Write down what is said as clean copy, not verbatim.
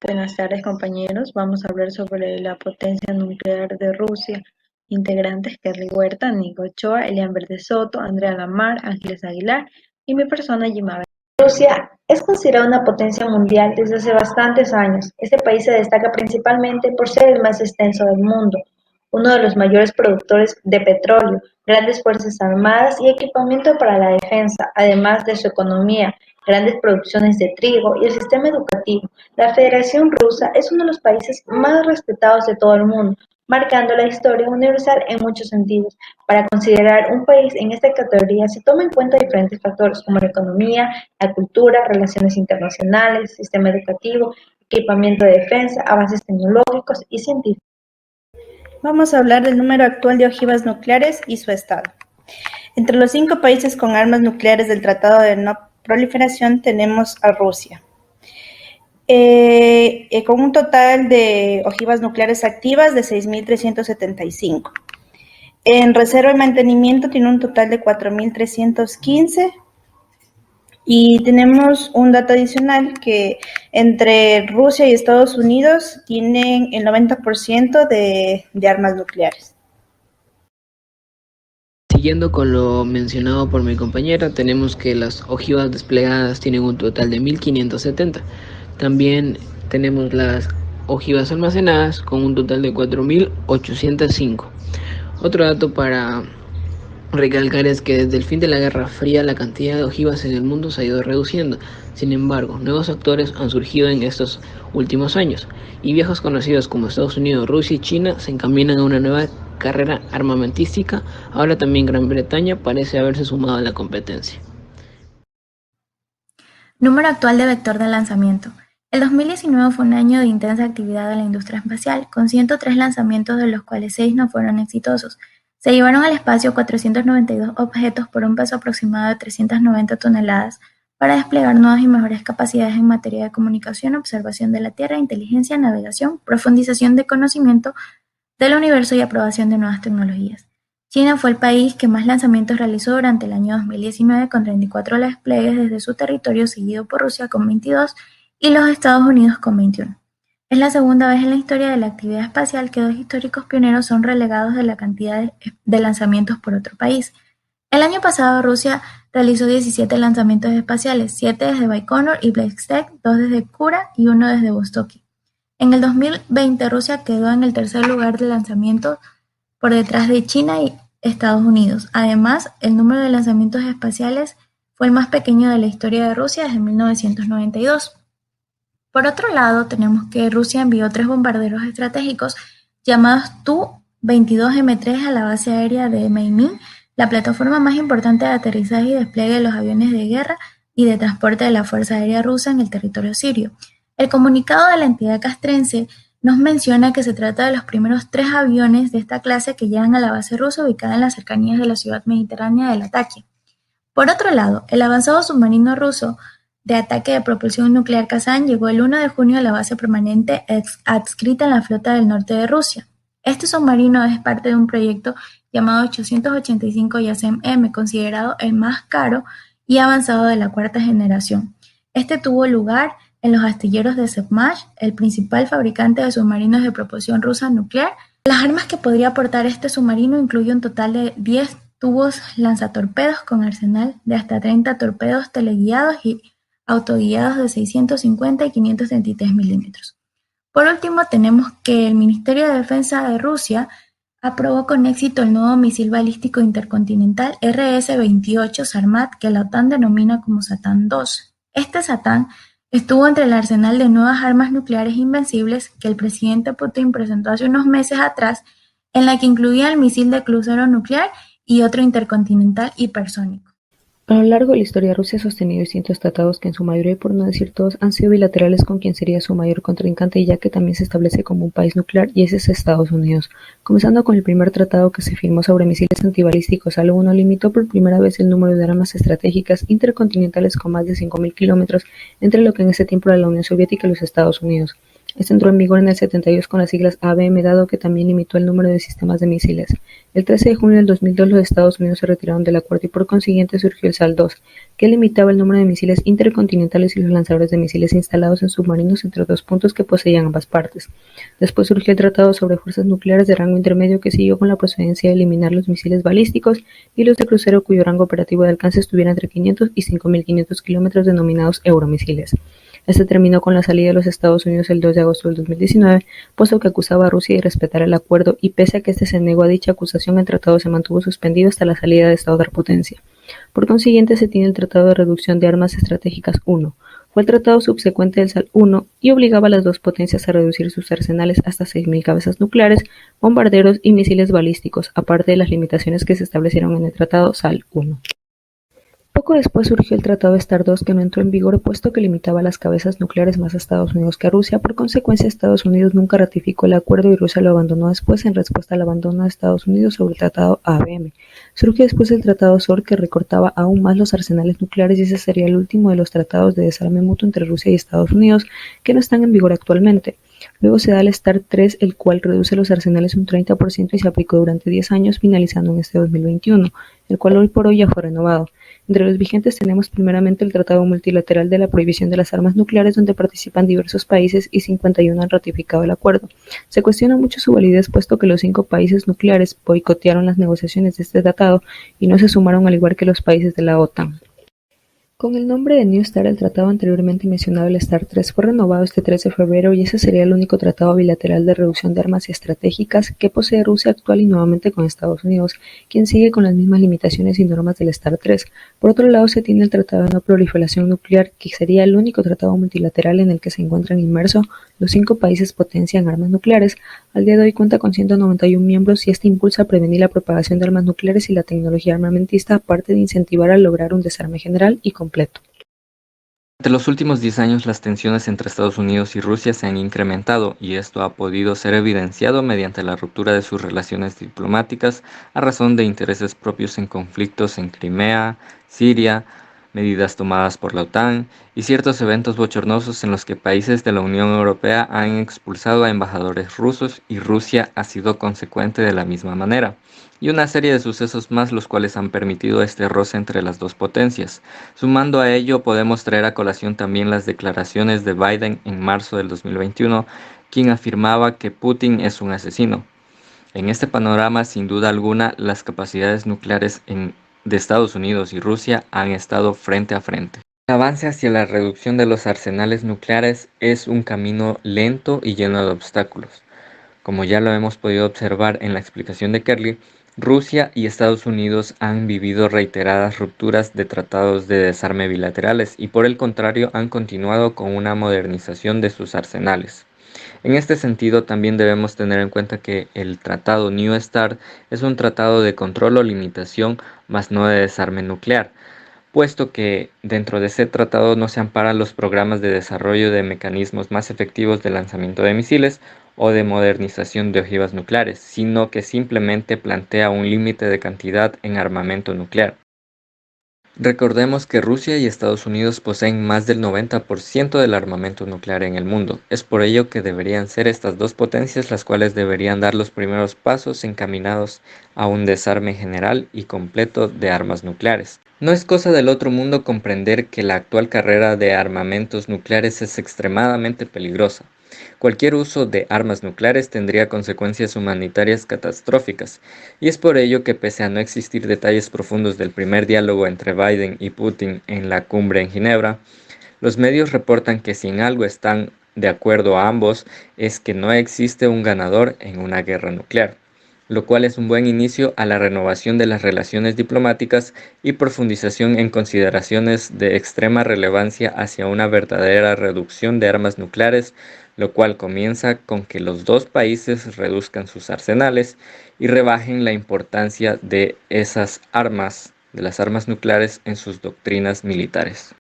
Buenas tardes, compañeros. Vamos a hablar sobre la potencia nuclear de Rusia. Integrantes: Kerry Huerta, Nico Ochoa, Elian Verde Soto, Andrea Lamar, Ángeles Aguilar y mi persona, Yimabel. Rusia es considerada una potencia mundial desde hace bastantes años. Este país se destaca principalmente por ser el más extenso del mundo, uno de los mayores productores de petróleo, grandes fuerzas armadas y equipamiento para la defensa, además de su economía, grandes producciones de trigo y el sistema educativo. La Federación Rusa es uno de los países más respetados de todo el mundo, marcando la historia universal en muchos sentidos. Para considerar un país en esta categoría se toma en cuenta diferentes factores como la economía, la cultura, relaciones internacionales, sistema educativo, equipamiento de defensa, avances tecnológicos y científicos. Vamos a hablar del número actual de ojivas nucleares y su estado. Entre los 5 países con armas nucleares del Tratado de No Proliferación tenemos a Rusia, con un total de ojivas nucleares activas de 6.375. En reserva y mantenimiento tiene un total de 4.315. Y tenemos un dato adicional que entre Rusia y Estados Unidos tienen el 90% de armas nucleares. Siguiendo con lo mencionado por mi compañera, tenemos que las ojivas desplegadas tienen un total de 1570. También tenemos las ojivas almacenadas con un total de 4805. Otro dato para recalcar es que desde el fin de la Guerra Fría la cantidad de ojivas en el mundo se ha ido reduciendo. Sin embargo, nuevos actores han surgido en estos últimos años y viejos conocidos como Estados Unidos, Rusia y China se encaminan a una nueva carrera armamentística. Ahora también Gran Bretaña parece haberse sumado a la competencia. Número actual de vector de lanzamiento. El 2019 fue un año de intensa actividad de la industria espacial, con 103 lanzamientos, de los cuales 6 no fueron exitosos. Se llevaron al espacio 492 objetos por un peso aproximado de 390 toneladas para desplegar nuevas y mejores capacidades en materia de comunicación, observación de la Tierra, inteligencia, navegación, profundización de conocimiento del universo y aprobación de nuevas tecnologías. China fue el país que más lanzamientos realizó durante el año 2019, con 34 despliegues desde su territorio, seguido por Rusia con 22 y los Estados Unidos con 21. Es la segunda vez en la historia de la actividad espacial que 2 históricos pioneros son relegados de la cantidad de lanzamientos por otro país. El año pasado Rusia realizó 17 lanzamientos espaciales, 7 desde Baikonur y Blestek, 2 desde Kura y 1 desde Vostok. En el 2020 Rusia quedó en el tercer lugar de lanzamientos por detrás de China y Estados Unidos. Además, el número de lanzamientos espaciales fue el más pequeño de la historia de Rusia desde 1992. Por otro lado, tenemos que Rusia envió 3 bombarderos estratégicos llamados Tu-22M3 a la base aérea de Meymin, la plataforma más importante de aterrizaje y despliegue de los aviones de guerra y de transporte de la Fuerza Aérea Rusa en el territorio sirio. El comunicado de la entidad castrense nos menciona que se trata de los primeros 3 aviones de esta clase que llegan a la base rusa ubicada en las cercanías de la ciudad mediterránea de Latakia. Por otro lado, el avanzado submarino ruso de ataque de propulsión nuclear Kazan llegó el 1 de junio a la base permanente adscrita en la flota del norte de Rusia. Este submarino es parte de un proyecto llamado 885 YASEM-M, considerado el más caro y avanzado de la 4ª generación. Este tuvo lugar en los astilleros de Sevmaj, el principal fabricante de submarinos de propulsión rusa nuclear. Las armas que podría portar este submarino incluyen un total de 10 tubos lanzatorpedos con arsenal de hasta 30 torpedos teleguiados y autoguiados de 650 y 533 milímetros. Por último, tenemos que el Ministerio de Defensa de Rusia aprobó con éxito el nuevo misil balístico intercontinental RS-28 Sarmat, que la OTAN denomina como Satán II. Este Satán estuvo entre el arsenal de nuevas armas nucleares invencibles que el presidente Putin presentó hace unos meses atrás, en la que incluía el misil de crucero nuclear y otro intercontinental hipersónico. A lo largo de la historia, Rusia ha sostenido distintos tratados que en su mayoría, y por no decir todos, han sido bilaterales con quien sería su mayor contrincante, ya que también se establece como un país nuclear, y ese es Estados Unidos. Comenzando con el primer tratado que se firmó sobre misiles antibalísticos, al uno limitó por primera vez el número de armas estratégicas intercontinentales con más de 5.000 kilómetros entre lo que en ese tiempo era la Unión Soviética y los Estados Unidos. Este entró en vigor en el 72 con las siglas ABM, dado que también limitó el número de sistemas de misiles. El 13 de junio del 2002 los Estados Unidos se retiraron del acuerdo y por consiguiente surgió el SAL-2, que limitaba el número de misiles intercontinentales y los lanzadores de misiles instalados en submarinos entre dos puntos que poseían ambas partes. Después surgió el Tratado sobre Fuerzas Nucleares de rango intermedio, que siguió con la procedencia de eliminar los misiles balísticos y los de crucero cuyo rango operativo de alcance estuviera entre 500 y 5.500 kilómetros, denominados euromisiles. Este terminó con la salida de los Estados Unidos el 2 de agosto del 2019, puesto que acusaba a Rusia de irrespetar el acuerdo, y pese a que este se negó a dicha acusación, el tratado se mantuvo suspendido hasta la salida de esta otra potencia. Por consiguiente, se tiene el Tratado de Reducción de Armas Estratégicas 1. Fue el tratado subsecuente del SAL-1 y obligaba a las dos potencias a reducir sus arsenales hasta 6.000 cabezas nucleares, bombarderos y misiles balísticos, aparte de las limitaciones que se establecieron en el Tratado SAL-1. Poco después surgió el Tratado START-2, que no entró en vigor puesto que limitaba las cabezas nucleares más a Estados Unidos que a Rusia. Por consecuencia, Estados Unidos nunca ratificó el acuerdo y Rusia lo abandonó después en respuesta al abandono de Estados Unidos sobre el Tratado ABM. Surgió después el Tratado SOR, que recortaba aún más los arsenales nucleares, y ese sería el último de los tratados de desarme mutuo entre Rusia y Estados Unidos, que no están en vigor actualmente. Luego se da el START-3, el cual reduce los arsenales un 30% y se aplicó durante 10 años, finalizando en este 2021, el cual hoy por hoy ya fue renovado. Entre los vigentes tenemos primeramente el Tratado Multilateral de la Prohibición de las Armas Nucleares, donde participan diversos países y 51 han ratificado el acuerdo. Se cuestiona mucho su validez, puesto que los 5 países nucleares boicotearon las negociaciones de este tratado y no se sumaron, al igual que los países de la OTAN. Con el nombre de New START, el tratado anteriormente mencionado, el START-3, fue renovado este 13 de febrero y ese sería el único tratado bilateral de reducción de armas estratégicas que posee Rusia actual, y nuevamente con Estados Unidos, quien sigue con las mismas limitaciones y normas del START-3. Por otro lado, se tiene el Tratado de No Proliferación Nuclear, que sería el único tratado multilateral en el que se encuentran inmersos los 5 países potencia en armas nucleares. Al día de hoy cuenta con 191 miembros y este impulsa a prevenir la propagación de armas nucleares y la tecnología armamentista, aparte de incentivar a lograr un desarme general y completo. Durante los últimos 10 años, las tensiones entre Estados Unidos y Rusia se han incrementado, y esto ha podido ser evidenciado mediante la ruptura de sus relaciones diplomáticas a razón de intereses propios en conflictos en Crimea, Siria, medidas tomadas por la OTAN y ciertos eventos bochornosos en los que países de la Unión Europea han expulsado a embajadores rusos y Rusia ha sido consecuente de la misma manera, y una serie de sucesos más, los cuales han permitido este roce entre las dos potencias. Sumando a ello, podemos traer a colación también las declaraciones de Biden en marzo del 2021, quien afirmaba que Putin es un asesino. En este panorama, sin duda alguna, las capacidades nucleares de Estados Unidos y Rusia han estado frente a frente. El avance hacia la reducción de los arsenales nucleares es un camino lento y lleno de obstáculos. Como ya lo hemos podido observar en la explicación de Kerly, Rusia y Estados Unidos han vivido reiteradas rupturas de tratados de desarme bilaterales y, por el contrario, han continuado con una modernización de sus arsenales. En este sentido, también debemos tener en cuenta que el tratado New START es un tratado de control o limitación, mas no de desarme nuclear, puesto que dentro de ese tratado no se amparan los programas de desarrollo de mecanismos más efectivos de lanzamiento de misiles o de modernización de ojivas nucleares, sino que simplemente plantea un límite de cantidad en armamento nuclear. Recordemos que Rusia y Estados Unidos poseen más del 90% del armamento nuclear en el mundo. Es por ello que deberían ser estas dos potencias las cuales deberían dar los primeros pasos encaminados a un desarme general y completo de armas nucleares. No es cosa del otro mundo comprender que la actual carrera de armamentos nucleares es extremadamente peligrosa. Cualquier uso de armas nucleares tendría consecuencias humanitarias catastróficas, y es por ello que, pese a no existir detalles profundos del primer diálogo entre Biden y Putin en la cumbre en Ginebra, los medios reportan que si en algo están de acuerdo a ambos es que no existe un ganador en una guerra nuclear, lo cual es un buen inicio a la renovación de las relaciones diplomáticas y profundización en consideraciones de extrema relevancia hacia una verdadera reducción de armas nucleares, lo cual comienza con que los dos países reduzcan sus arsenales y rebajen la importancia de esas armas, de las armas nucleares, en sus doctrinas militares.